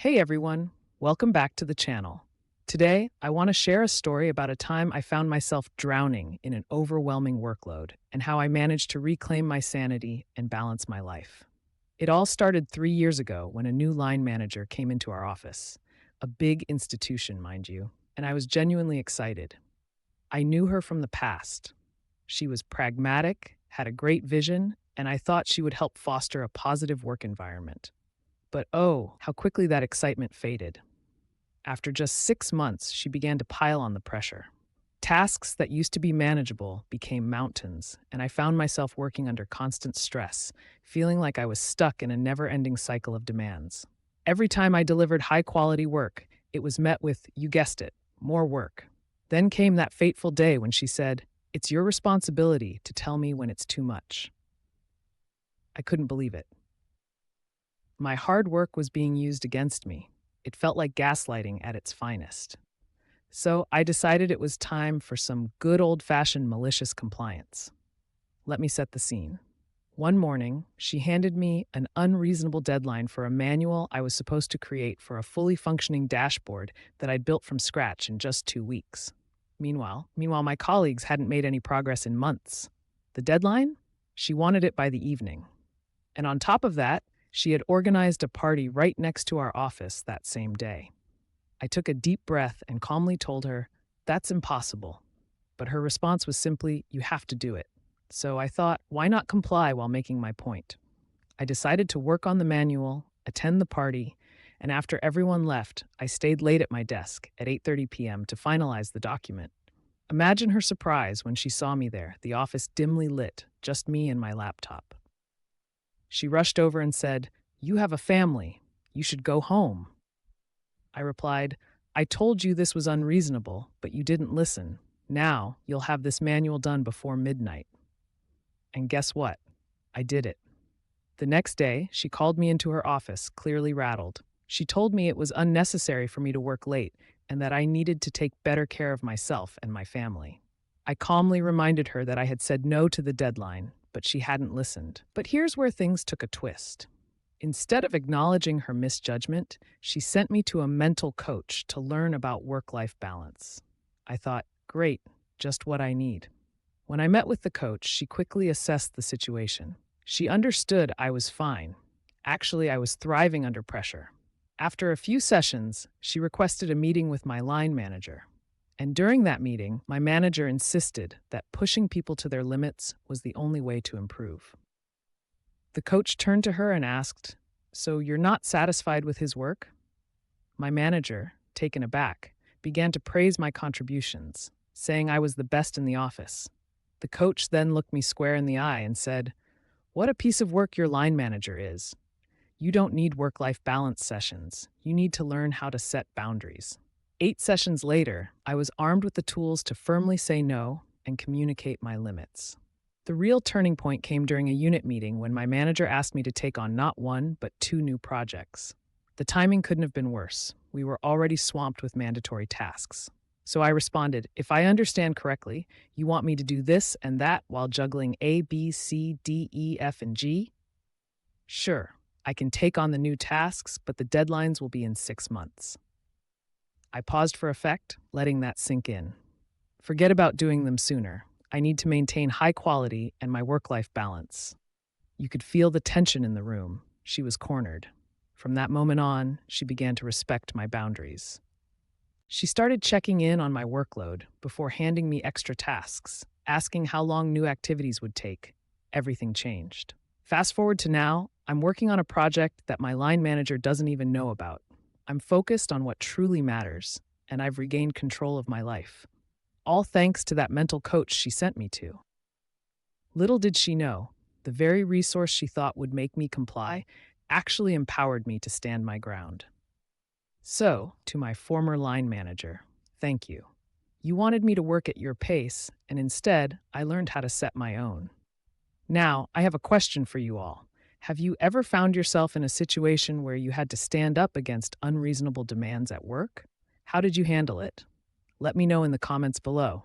Hey everyone, welcome back to the channel. Today, I want to share a story about a time I found myself drowning in an overwhelming workload and how I managed to reclaim my sanity and balance my life. It all started 3 years ago when a new line manager came into our office, a big institution, mind you, and I was genuinely excited. I knew her from the past. She was pragmatic, had a great vision, and I thought she would help foster a positive work environment. But oh, how quickly that excitement faded. After just 6 months, she began to pile on the pressure. Tasks that used to be manageable became mountains, and I found myself working under constant stress, feeling like I was stuck in a never ending cycle of demands. Every time I delivered high quality work, it was met with, you guessed it, more work. Then came that fateful day when she said, "It's your responsibility to tell me when it's too much." I couldn't believe it. My hard work was being used against me. It felt like gaslighting at its finest. So I decided it was time for some good old fashioned malicious compliance. Let me set the scene. One morning, she handed me an unreasonable deadline for a manual I was supposed to create for a fully functioning dashboard that I'd built from scratch in just 2 weeks. Meanwhile, my colleagues hadn't made any progress in months. The deadline? She wanted it by the evening. And on top of that, she had organized a party right next to our office that same day. I took a deep breath and calmly told her, "That's impossible." But her response was simply, "You have to do it." So I thought, why not comply while making my point? I decided to work on the manual, attend the party, and after everyone left, I stayed late at my desk at 8:30 p.m. to finalize the document. Imagine her surprise when she saw me there, the office dimly lit, just me and my laptop. She rushed over and said, "You have a family. You should go home." I replied, "I told you this was unreasonable, but you didn't listen. Now you'll have this manual done before midnight." And guess what? I did it. The next day, she called me into her office, clearly rattled. She told me it was unnecessary for me to work late and that I needed to take better care of myself and my family. I calmly reminded her that I had said no to the deadline, but she hadn't listened. But here's where things took a twist. Instead of acknowledging her misjudgment, she sent me to a mental coach to learn about work-life balance. I thought, great, just what I need. When I met with the coach, she quickly assessed the situation. She understood I was fine. Actually, I was thriving under pressure. After a few sessions, she requested a meeting with my line manager. And during that meeting, my manager insisted that pushing people to their limits was the only way to improve. The coach turned to her and asked, "So you're not satisfied with his work?" My manager, taken aback, began to praise my contributions, saying I was the best in the office. The coach then looked me square in the eye and said, "What a piece of work your line manager is. You don't need work-life balance sessions. You need to learn how to set boundaries." 8 sessions later, I was armed with the tools to firmly say no and communicate my limits. The real turning point came during a unit meeting when my manager asked me to take on not one, but 2 new projects. The timing couldn't have been worse. We were already swamped with mandatory tasks. So I responded, "If I understand correctly, you want me to do this and that while juggling A, B, C, D, E, F, and G? Sure, I can take on the new tasks, but the deadlines will be in 6 months." I paused for effect, letting that sink in. Forget about doing them sooner. I need to maintain high quality and my work-life balance. You could feel the tension in the room. She was cornered. From that moment on, she began to respect my boundaries. She started checking in on my workload before handing me extra tasks, asking how long new activities would take. Everything changed. Fast forward to now, I'm working on a project that my line manager doesn't even know about. I'm focused on what truly matters, and I've regained control of my life. All thanks to that mental coach she sent me to. Little did she know, the very resource she thought would make me comply actually empowered me to stand my ground. So, to my former line manager, thank you. You wanted me to work at your pace, and instead, I learned how to set my own. Now, I have a question for you all. Have you ever found yourself in a situation where you had to stand up against unreasonable demands at work? How did you handle it? Let me know in the comments below.